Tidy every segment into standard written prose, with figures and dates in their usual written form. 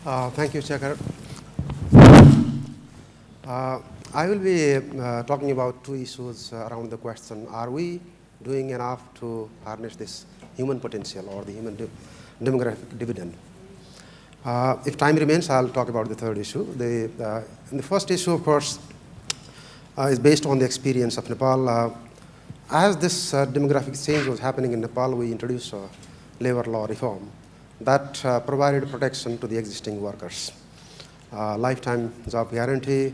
Thank you, Shekhar. I will be talking about two issues around the question, are we doing enough to harness this human potential or the human demographic dividend? If time remains, I'll talk about the third issue. The first issue, of course, is based on the experience of Nepal. As this demographic change was happening in Nepal, we introduced a labor law reform that provided protection to the existing workers. Lifetime job guarantee.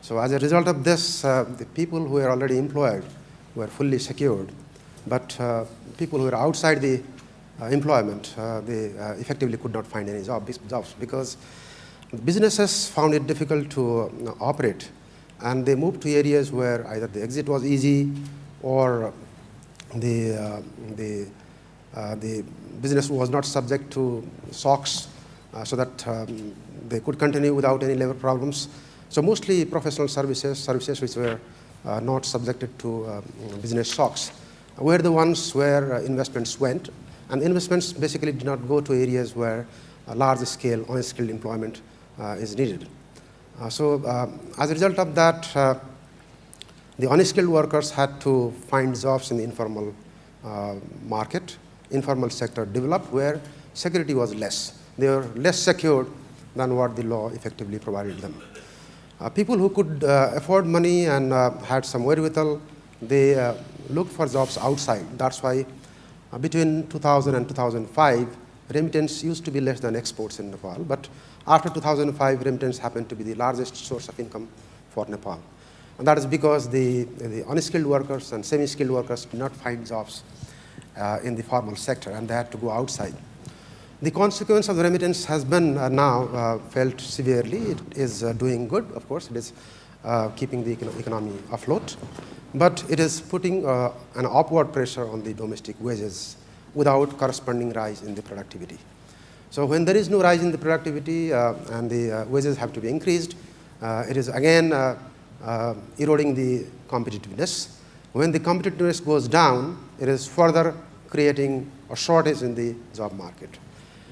So as a result of this, the people who were already employed were fully secured, but people who were outside the employment, they effectively could not find any jobs because businesses found it difficult to operate, and they moved to areas where either the exit was easy or the business was not subject to SOX, so that they could continue without any labor problems. So mostly professional services which were not subjected to business SOX were the ones where investments went, and investments basically did not go to areas where large-scale unskilled employment is needed. So as a result of that, the unskilled workers had to find jobs in the informal market. Informal sector developed where security was less. They were less secured than what the law effectively provided them. People who could afford money and had some wherewithal, they looked for jobs outside. That's why between 2000 and 2005, remittance used to be less than exports in Nepal. But after 2005, remittance happened to be the largest source of income for Nepal. And that is because the unskilled workers and semi-skilled workers did not find jobs in the formal sector, and they had to go outside. The consequence of the remittance has been now felt severely. It is doing good, of course. It is keeping the economy afloat. But it is putting an upward pressure on the domestic wages without corresponding rise in the productivity. So when there is no rise in the productivity and the wages have to be increased, it is again eroding the competitiveness. When the competitiveness goes down, it is further creating a shortage in the job market.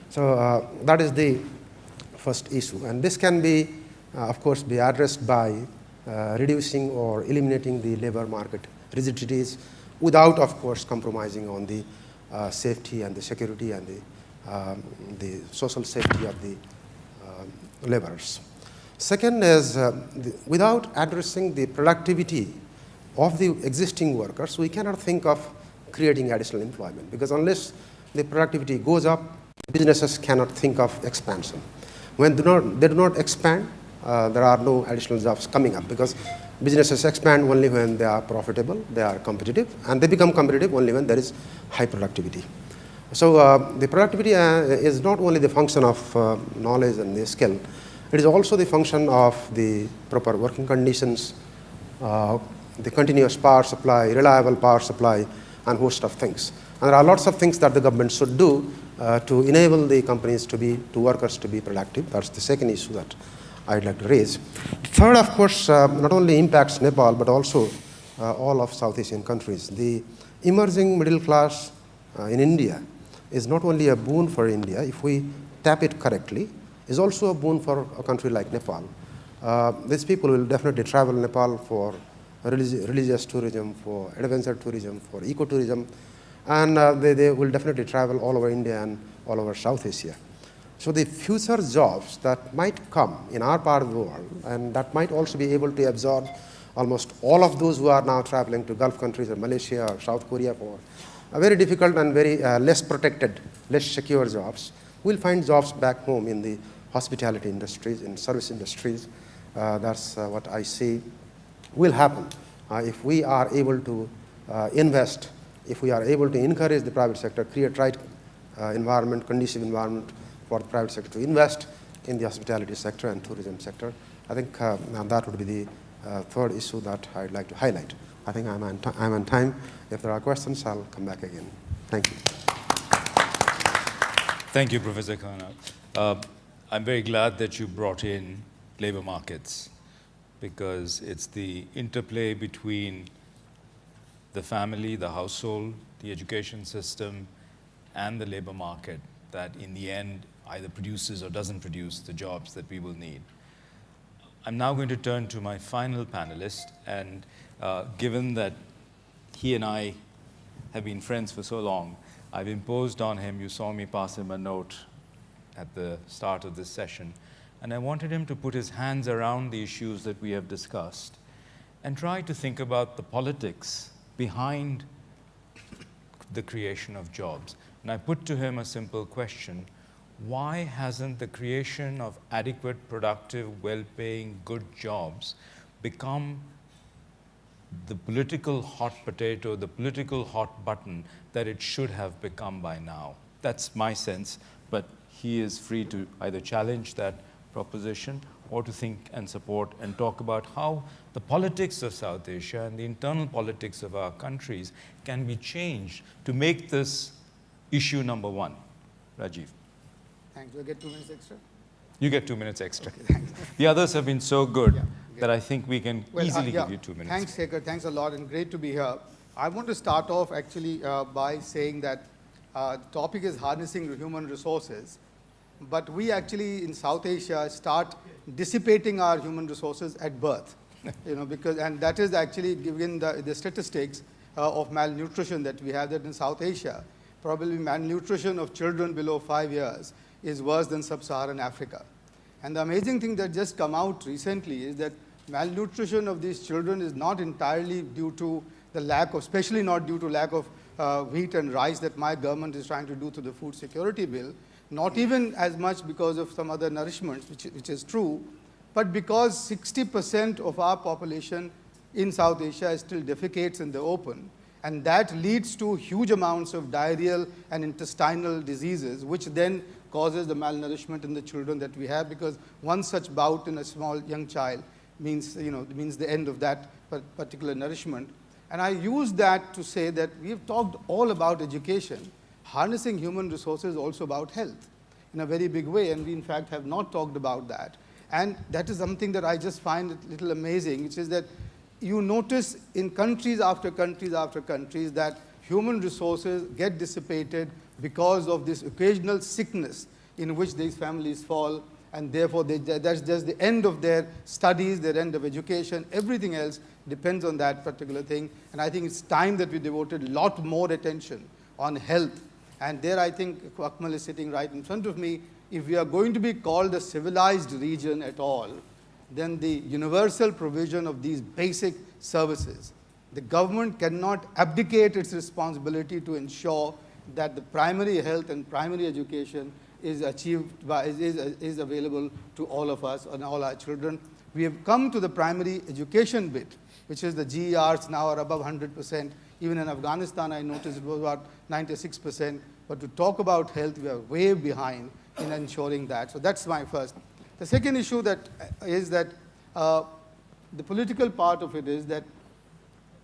So that is the first issue. And this can be, of course, be addressed by reducing or eliminating the labor market rigidities without, of course, compromising on the safety and the security and the social safety of the laborers. Second is, without addressing the productivity of the existing workers, we cannot think of creating additional employment, because unless the productivity goes up, businesses cannot think of expansion. When they do not expand, there are no additional jobs coming up, because businesses expand only when they are profitable, they are competitive, and they become competitive only when there is high productivity. So the productivity is not only the function of knowledge and the skill, it is also the function of the proper working conditions, the continuous power supply, reliable power supply, and host of things. And there are lots of things that the government should do to enable the companies to workers to be productive. That's the second issue that I'd like to raise. The third, of course, not only impacts Nepal, but also all of South Asian countries. The emerging middle class in India is not only a boon for India, if we tap it correctly, is also a boon for a country like Nepal. These people will definitely travel Nepal for religious tourism, for adventure tourism, for ecotourism, and they will definitely travel all over India and all over South Asia. So the future jobs that might come in our part of the world, and that might also be able to absorb almost all of those who are now traveling to Gulf countries or Malaysia or South Korea for very difficult and very less protected, less secure jobs, will find jobs back home in the hospitality industries, in service industries. That's what I see will happen if we are able to invest, if we are able to encourage the private sector, create right environment, conducive environment for the private sector to invest in the hospitality sector and tourism sector. I think that would be the third issue that I'd like to highlight. I think I'm on time. If there are questions, I'll come back again. Thank you. Thank you, Professor Khanal. I'm very glad that you brought in labor markets, because it's the interplay between the family, the household, the education system, and the labor market that in the end either produces or doesn't produce the jobs that we will need. I'm now going to turn to my final panelist, and given that he and I have been friends for so long, I've imposed on him, you saw me pass him a note at the start of this session, and I wanted him to put his hands around the issues that we have discussed and try to think about the politics behind the creation of jobs. And I put to him a simple question: why hasn't the creation of adequate, productive, well-paying, good jobs become the political hot potato, the political hot button that it should have become by now? That's my sense, but he is free to either challenge that proposition or to think and support and talk about how the politics of South Asia and the internal politics of our countries can be changed to make this issue number one. Rajiv. Thanks. Do I get 2 minutes extra? You get 2 minutes extra. Okay, thanks. The others have been so good Yeah, that I think we can easily yeah. give you 2 minutes. Thanks, Shekhar. Thanks a lot, and great to be here. I want to start off actually by saying that the topic is harnessing human resources, but we actually in South Asia start dissipating our human resources at birth, because, and that is actually given the statistics of malnutrition that we have that in South Asia. Probably malnutrition of children below 5 years is worse than sub-Saharan Africa. And the amazing thing that just come out recently is that malnutrition of these children is not entirely due to the lack of, especially not due to lack of wheat and rice that my government is trying to do through the food security bill, not even as much because of some other nourishments, which is true, but because 60% of our population in South Asia still defecates in the open, and that leads to huge amounts of diarrheal and intestinal diseases, which then causes the malnourishment in the children that we have, because one such bout in a small young child means the end of that particular nourishment. And I use that to say that we have talked all about education. Harnessing human resources is also about health in a very big way, and we in fact have not talked about that. And that is something that I just find a little amazing, which is that you notice in countries after countries after countries that human resources get dissipated because of this occasional sickness in which these families fall, and therefore that's just the end of their studies, their end of education. Everything else depends on that particular thing. And I think it's time that we devoted a lot more attention on health. And there I think Akmal is sitting right in front of me. If we are going to be called a civilized region at all, then the universal provision of these basic services, the government cannot abdicate its responsibility to ensure that the primary health and primary education is achieved by, is available to all of us and all our children. We have come to the primary education bit, which is the GERs now are above 100%. Even in Afghanistan, I noticed it was about 96%. But to talk about health, we are way behind in ensuring that. So that's my first. The second issue that is that the political part of it is that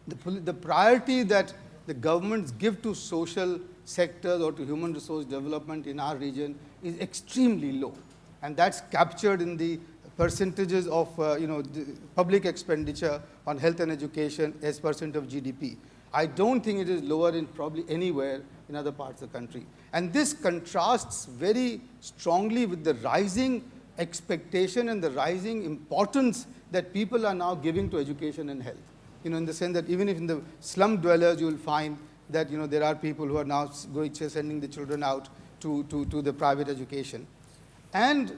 the priority that the governments give to social sectors or to human resource development in our region is extremely low. And that's captured in the percentages of the public expenditure on health and education as percent of GDP. I don't think it is lower in probably anywhere in other parts of the country. And this contrasts very strongly with the rising expectation and the rising importance that people are now giving to education and health. In the sense that even if in the slum dwellers, you will find that there are people who are now sending the children out to the private education. And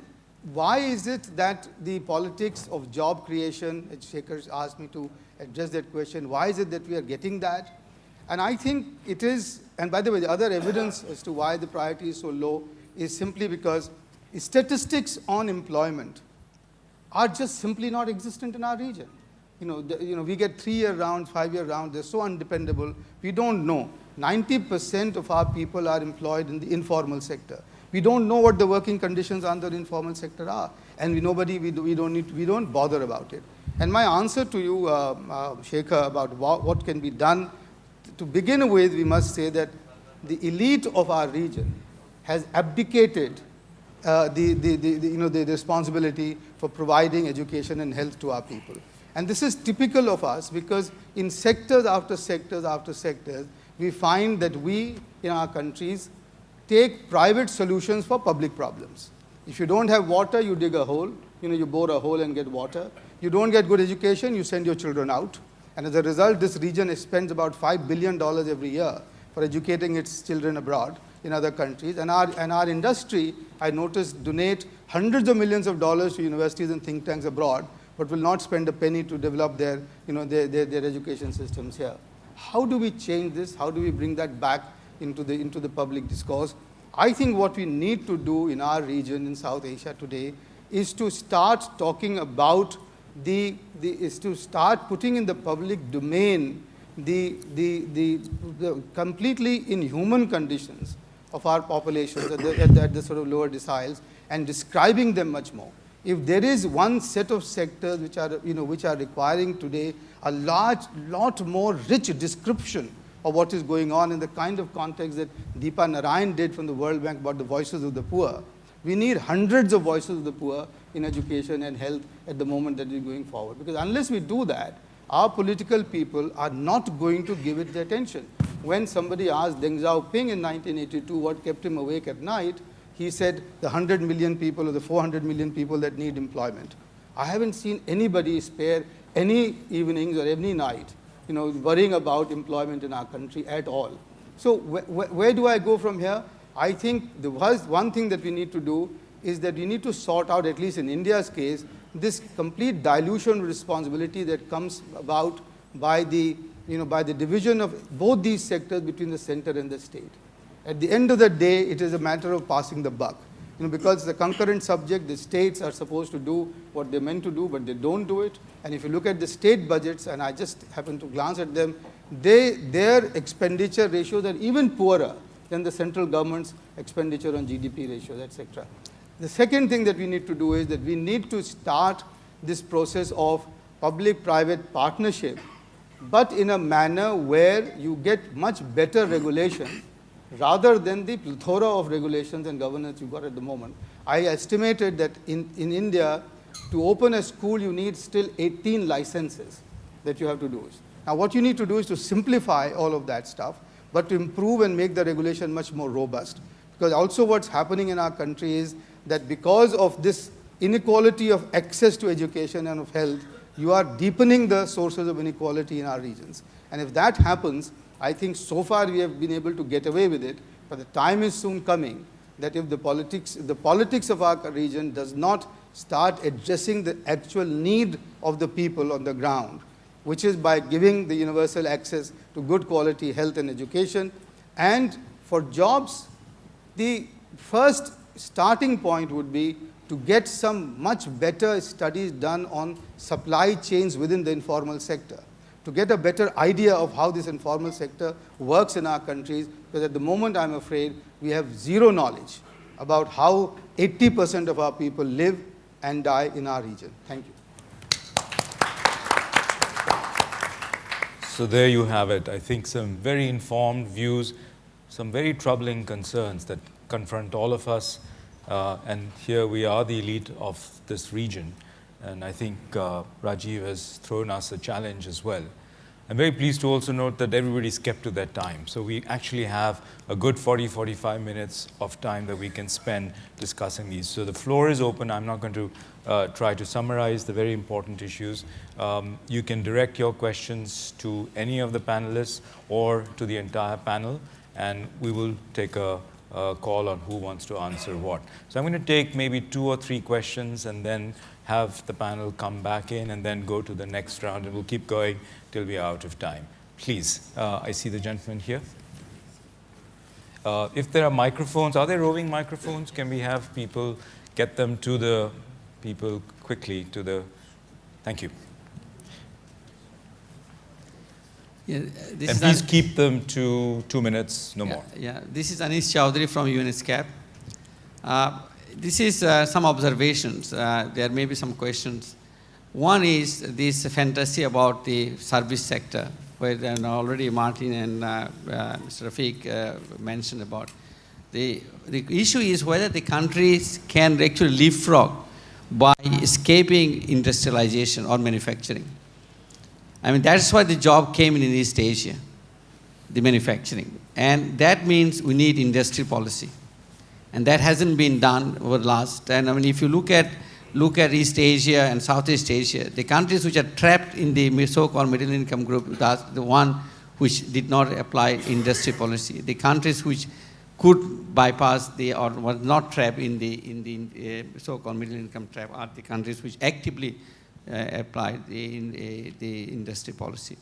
why is it that the politics of job creation, as Shekhar asked me to address that question, why is it that we are getting that? And I think it is, and by the way, the other evidence as to why the priority is so low is simply because statistics on employment are just simply not existent in our region. We get 3-year rounds, 5-year rounds, they're so undependable. We don't know. 90% of our people are employed in the informal sector. We don't know what the working conditions under the informal sector are. And we don't bother about it. And my answer to you, Shekhar, about what can be done, to begin with, we must say that the elite of our region has abdicated the responsibility for providing education and health to our people. And this is typical of us because in sectors after sectors after sectors, we find that we, in our countries, take private solutions for public problems. If you don't have water, you dig a hole, you bore a hole and get water. You don't get good education, you send your children out. And as a result, this region spends about $5 billion every year for educating its children abroad in other countries. And our industry, I noticed, donate hundreds of millions of dollars to universities and think tanks abroad, but will not spend a penny to develop their education systems here. How do we change this? How do we bring that back into the public discourse? I think what we need to do in our region, in South Asia today, is to start talking about is to start putting in the public domain the completely inhuman conditions of our populations at the sort of lower deciles, and describing them much more. If there is one set of sectors which are requiring today a lot more rich description of what is going on in the kind of context that Deepa Narayan did from the World Bank about the voices of the poor, we need hundreds of voices of the poor in education and health at the moment that we're going forward. Because unless we do that, our political people are not going to give it the attention. When somebody asked Deng Xiaoping in 1982 what kept him awake at night, he said the 100 million people or the 400 million people that need employment. I haven't seen anybody spare any evenings or any night, worrying about employment in our country at all. So where do I go from here? I think the one thing that we need to do is that we need to sort out, at least in India's case, this complete dilution of responsibility that comes about by the division of both these sectors between the center and the state. At the end of the day, it is a matter of passing the buck. Because it's a concurrent subject, the states are supposed to do what they're meant to do, but they don't do it. And if you look at the state budgets, and I just happen to glance at them, their expenditure ratios are even poorer than the central government's expenditure on GDP ratios, etc. The second thing that we need to do is that we need to start this process of public-private partnership, but in a manner where you get much better regulation rather than the plethora of regulations and governance you've got at the moment. I estimated that in India, to open a school, you need still 18 licenses that you have to do. Now, what you need to do is to simplify all of that stuff, but to improve and make the regulation much more robust. Because also what's happening in our country is that because of this inequality of access to education and of health, you are deepening the sources of inequality in our regions. And if that happens, I think so far we have been able to get away with it, but the time is soon coming that if the politics of our region does not start addressing the actual need of the people on the ground, which is by giving the universal access to good quality health and education. And for jobs, the first starting point would be to get some much better studies done on supply chains within the informal sector, to get a better idea of how this informal sector works in our countries, because at the moment, I'm afraid, we have zero knowledge about how 80% of our people live and die in our region. Thank you. So there you have it. I think some very informed views, some very troubling concerns that confront all of us. And here we are, the elite of this region. And I think Rajiv has thrown us a challenge as well. I'm very pleased to also note that everybody's kept to their time. So we actually have a good 40-45 minutes of time that we can spend discussing these. So the floor is open. I'm not going to try to summarize the very important issues. You can direct your questions to any of the panelists or to the entire panel, and we will take a call on who wants to answer what. So I'm going to take maybe 2 or 3 questions and then have the panel come back in and then go to the next round, and we'll keep going till we are out of time. Please, I see the gentleman here. If there are microphones, are there roving microphones? Can we have people get them to the people quickly to the, thank you. Yeah, and please keep them to 2 minutes, no more. Yeah, this is Anish Chowdhury from UNESCAP. This is some observations. There may be some questions. One is this fantasy about the service sector, where already Martin and Mr. Rafiq mentioned about. The issue is whether the countries can actually leapfrog by escaping industrialization or manufacturing. I mean, that's why the job came in East Asia. the manufacturing. And that means we need industry policy. And that hasn't been done over the last, and I mean, if you look at East Asia and Southeast Asia, the countries which are trapped in the so-called middle income group, that's the one which did not apply industry policy. The countries which could bypass or were not trapped in the so-called middle income trap are the countries which actively applied the industry policy.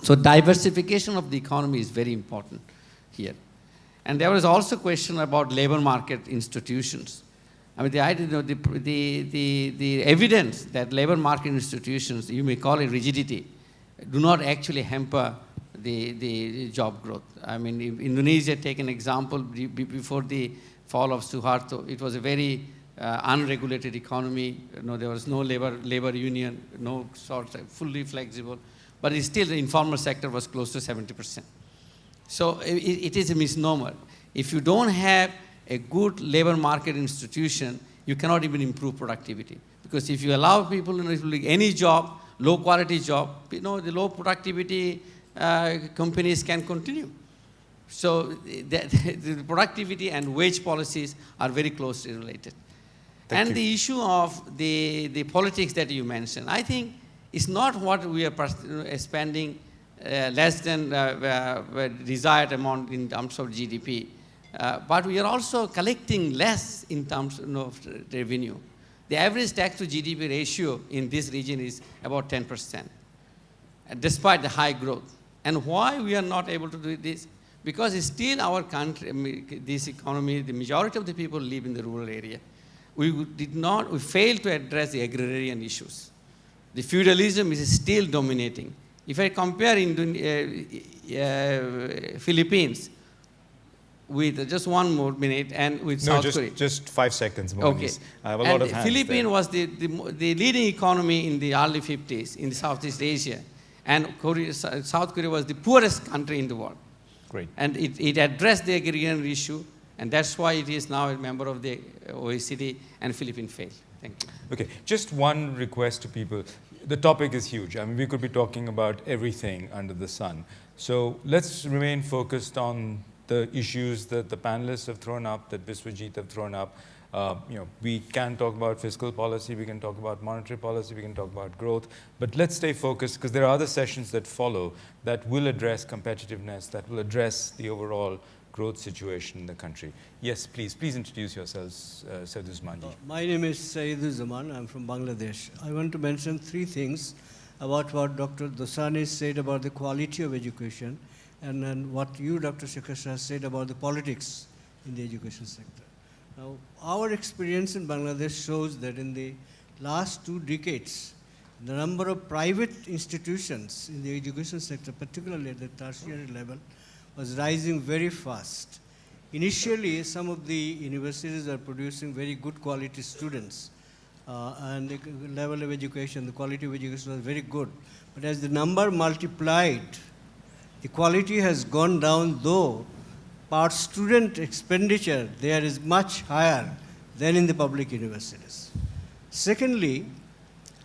So diversification of the economy is very important here. And there was also a question about labor market institutions. I mean, the idea, the evidence that labor market institutions, you may call it rigidity, do not actually hamper the job growth. I mean, if Indonesia, take an example, before the fall of Suharto, it was a very unregulated economy. There was no labor union, no sort of fully flexible, but still the informal sector was close to 70%. So it is a misnomer. If you don't have a good labor market institution, you cannot even improve productivity. Because if you allow people in any job, low quality job, the low productivity companies can continue. So the productivity and wage policies are very closely related. Thank you. The issue of the politics that you mentioned, I think it's not what we are spending less than desired amount in terms of GDP. But we are also collecting less in terms of revenue. The average tax to GDP ratio in this region is about 10%, despite the high growth. And why we are not able to do this? Because it's still our country, this economy, the majority of the people live in the rural area. We failed to address the agrarian issues. The feudalism is still dominating. If I compare Philippines with just one more minute and with South Korea. Just 5 seconds more. Okay. I have a lot of hands Philippines there. was the leading economy in the early 50s in Southeast Asia. And South Korea was the poorest country in the world. Great. And it addressed the agrarian issue, and that's why it is now a member of the OECD, and Philippines failed. Thank you. Okay, just one request to people. The topic is huge. I mean, we could be talking about everything under the sun. So let's remain focused on the issues that the panelists have thrown up, that Biswajit have thrown up. We can talk about fiscal policy, we can talk about monetary policy, we can talk about growth, but let's stay focused because there are other sessions that follow that will address competitiveness, that will address the overall growth situation in the country. Yes, please introduce yourselves, Sayyid Usmanji. My name is Sayyid Zaman. I'm from Bangladesh. I want to mention 3 things about what Dr. Dossani said about the quality of education, and then what you, Dr. Shekhar Shah, said about the politics in the education sector. Now, our experience in Bangladesh shows that in the last 2 decades, the number of private institutions in the education sector, particularly at the tertiary level, was rising very fast. Initially, some of the universities are producing very good quality students, and the level of education, the quality of education was very good. But as the number multiplied, the quality has gone down, though per student expenditure there is much higher than in the public universities. Secondly,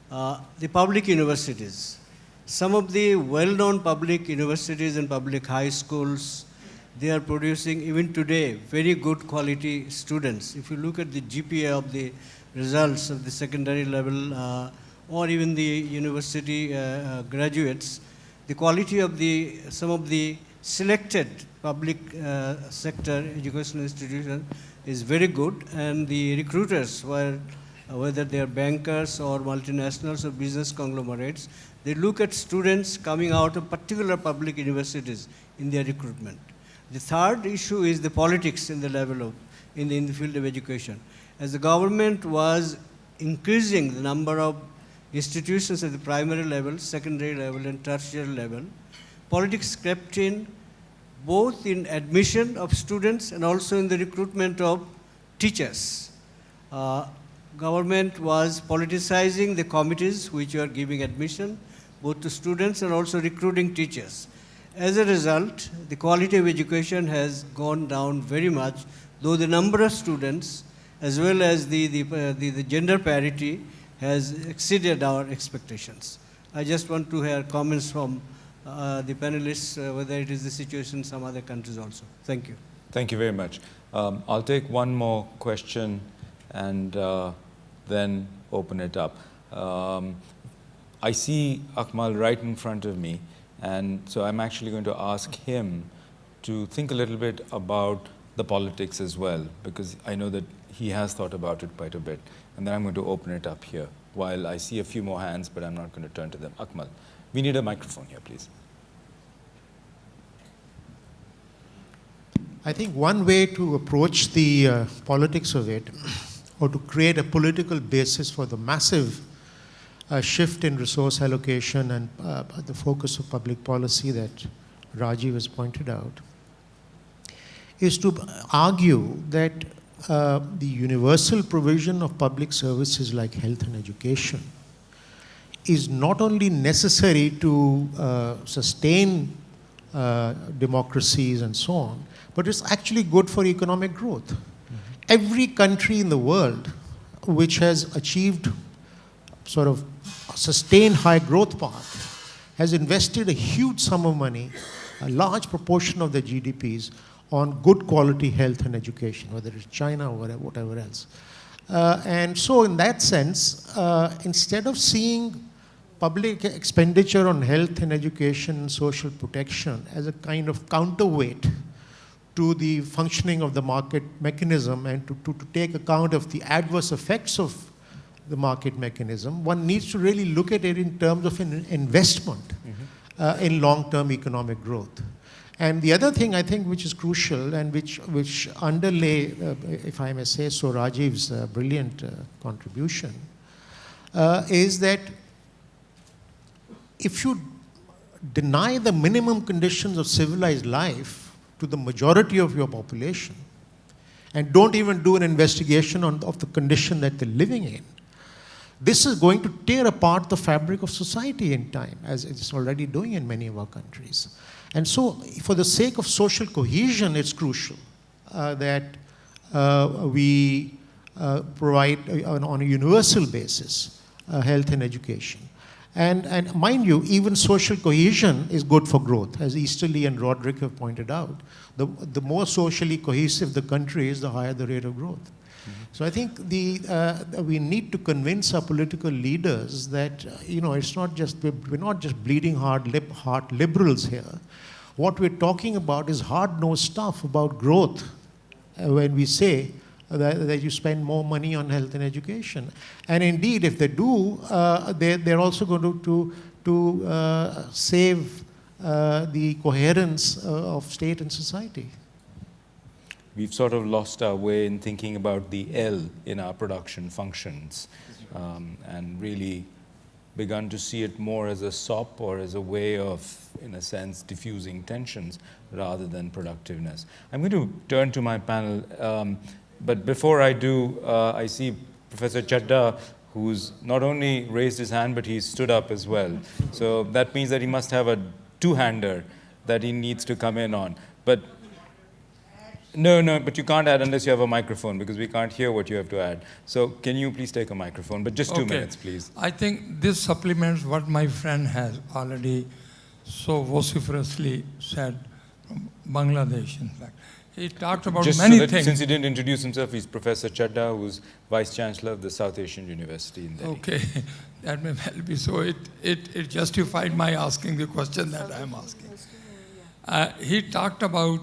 the public universities. Some of the well-known public universities and public high schools, they are producing, even today, very good quality students. If you look at the GPA of the results of the secondary level or even the university graduates, the quality of some of the selected public sector educational institutions is very good, and the recruiters, whether they are bankers or multinationals or business conglomerates, they look at students coming out of particular public universities in their recruitment. The third issue is the politics in the level of, in the field of education. As the government was increasing the number of institutions at the primary level, secondary level, and tertiary level, politics crept in both in admission of students and also in the recruitment of teachers. Government was politicizing the committees which are giving admission both to students and also recruiting teachers. As a result, the quality of education has gone down very much, though the number of students as well as the gender parity has exceeded our expectations. I just want to hear comments from the panelists, whether it is the situation in some other countries also. Thank you. Thank you very much. I'll take one more question and then open it up. I see Akmal right in front of me, and so I'm actually going to ask him to think a little bit about the politics as well, because I know that he has thought about it quite a bit. And then I'm going to open it up here, while I see a few more hands, but I'm not going to turn to them. Akmal, we need a microphone here, please. I think one way to approach the politics of it, or to create a political basis for the massive shift in resource allocation and the focus of public policy that Rajiv has pointed out, is to argue that the universal provision of public services like health and education is not only necessary to sustain democracies and so on, but it's actually good for economic growth. Mm-hmm. Every country in the world which has achieved sort of a sustained high growth path has invested a huge sum of money, a large proportion of their GDPs, on good quality health and education, whether it's China or whatever else. And so in that sense, instead of seeing public expenditure on health and education and social protection as a kind of counterweight to the functioning of the market mechanism and to take account of the adverse effects of the market mechanism, one needs to really look at it in terms of an investment in long-term economic growth. And the other thing I think which is crucial and which underlay, if I may say so, Rajiv's brilliant contribution, is that if you deny the minimum conditions of civilized life to the majority of your population and don't even do an investigation of the condition that they're living in, this is going to tear apart the fabric of society in time, as it's already doing in many of our countries. And so, for the sake of social cohesion, it's crucial that we provide on a universal basis health and education. And mind you, even social cohesion is good for growth, as Easterly and Roderick have pointed out. The more socially cohesive the country is, the higher the rate of growth. Mm-hmm. So I think we need to convince our political leaders that it's not just we're not just bleeding heart liberals here. What we're talking about is hard-nosed stuff about growth when we say that you spend more money on health and education. And indeed, if they do, they're also going to save the coherence of state and society. We've sort of lost our way in thinking about the L in our production functions, and really begun to see it more as a sop or as a way of, in a sense, diffusing tensions rather than productiveness. I'm going to turn to my panel, but before I do, I see Professor Chadda, who's not only raised his hand, but he's stood up as well. So that means that he must have a two-hander that he needs to come in on. But no, but you can't add unless you have a microphone, because we can't hear what you have to add. So can you please take a microphone, but just 2 minutes, please. I think this supplements what my friend has already so vociferously said from Bangladesh, in fact. He talked about just many so that, things. Since he didn't introduce himself, he's Professor Chadda, who's Vice Chancellor of the South Asian University in Delhi. Okay, that may well be so. It justified my asking the question that I'm asking. He talked about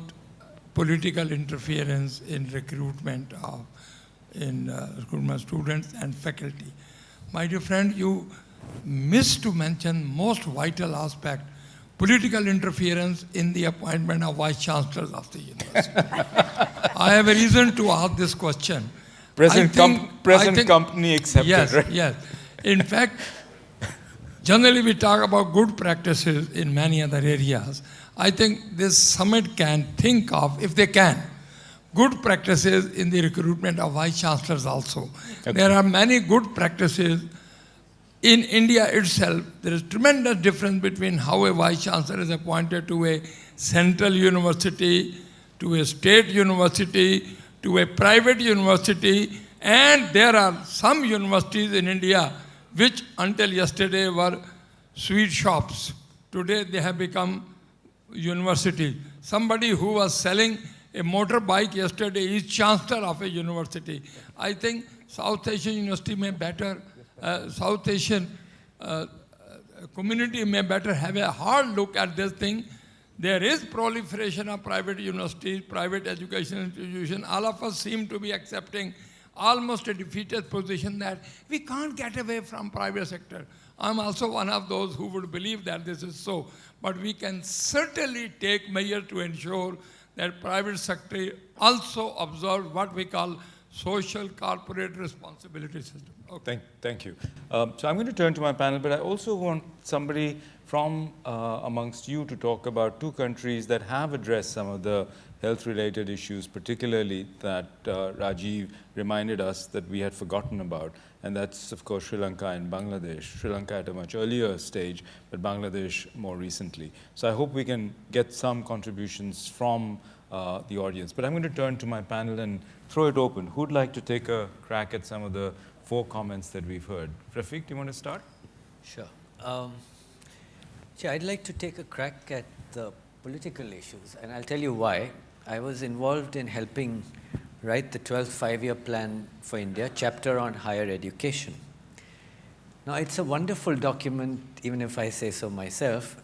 political interference in recruitment of recruitment students and faculty. My dear friend, you missed to mention most vital aspect, political interference in the appointment of vice chancellors of the university. I have a reason to ask this question. Present company accepted, yes, right? Yes. In fact, generally we talk about good practices in many other areas. I think this summit can think of, if they can, good practices in the recruitment of vice chancellors also. Okay. There are many good practices. In India itself, there is tremendous difference between how a vice chancellor is appointed to a central university, to a state university, to a private university, and there are some universities in India which until yesterday were sweet shops. today they have become university. Somebody who was selling a motorbike yesterday is chancellor of a university. I think South Asian University may better, South Asian community may better have a hard look at this thing. There is proliferation of private universities, private education institutions. All of us seem to be accepting almost a defeated position that we can't get away from private sector. I'm also one of those who would believe that this is so. But we can certainly take measures to ensure that private sector also observe what we call social corporate responsibility system. Okay. Thank you. So I'm going to turn to my panel, but I also want somebody from amongst you to talk about two countries that have addressed some of the health-related issues, particularly that Rajiv reminded us that we had forgotten about, and that's, of course, Sri Lanka and Bangladesh. Sri Lanka at a much earlier stage, but Bangladesh more recently. So I hope we can get some contributions from the audience. But I'm going to turn to my panel and throw it open. Who'd like to take a crack at some of the 4 comments that we've heard? Rafiq, do you want to start? Sure. I'd like to take a crack at the political issues, and I'll tell you why. I was involved in helping write the 12th five-year plan for India, chapter on higher education. Now, it's a wonderful document, even if I say so myself,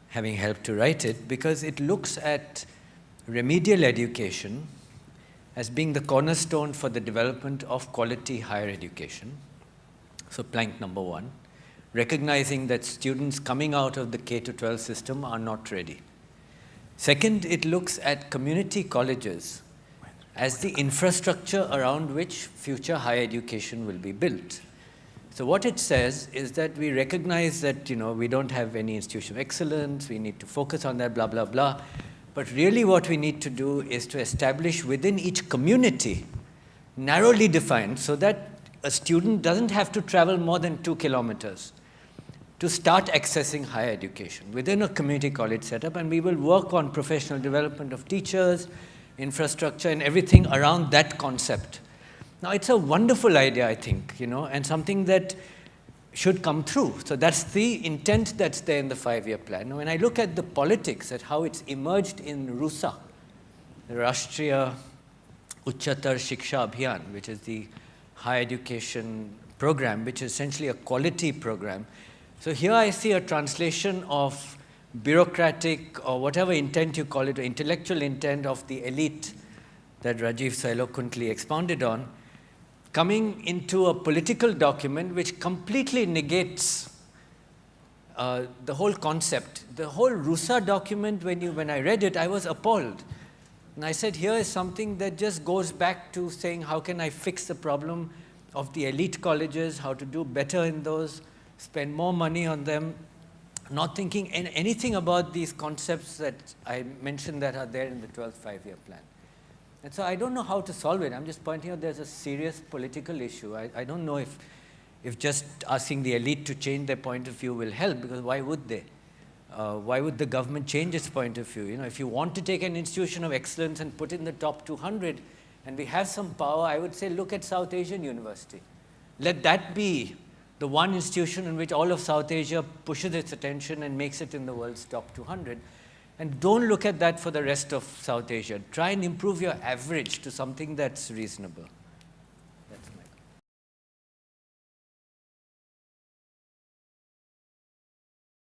having helped to write it, because it looks at remedial education as being the cornerstone for the development of quality higher education. So plank number 1, recognizing that students coming out of the K-12 system are not ready. Second, it looks at community colleges as the infrastructure around which future higher education will be built. So what it says is that we recognize that, we don't have any institution of excellence, we need to focus on that, blah, blah, blah. But really what we need to do is to establish within each community, narrowly defined, so that a student doesn't have to travel more than 2 kilometers to start accessing higher education within a community college setup, and we will work on professional development of teachers, infrastructure, and everything around that concept. Now, it's a wonderful idea, I think, and something that should come through. So that's the intent that's there in the 5-year plan. Now, when I look at the politics, at how it's emerged in RUSA, the Rashtriya Uchchatar Shiksha Abhiyan, which is the higher education program, which is essentially a quality program. So here I see a translation of bureaucratic or whatever intent you call it, or intellectual intent of the elite that Rajiv so eloquently expounded on, coming into a political document which completely negates the whole concept. The whole RUSA document, when I read it, I was appalled. And I said, here is something that just goes back to saying, how can I fix the problem of the elite colleges, how to do better in those, spend more money on them, not thinking anything about these concepts that I mentioned that are there in the 12th five-year plan. And so I don't know how to solve it. I'm just pointing out there's a serious political issue. I don't know if just asking the elite to change their point of view will help, because why would they? Why would the government change its point of view? If you want to take an institution of excellence and put it in the top 200, and we have some power, I would say look at South Asian University. Let that be the one institution in which all of South Asia pushes its attention and makes it in the world's top 200. And don't look at that for the rest of South Asia. Try and improve your average to something that's reasonable.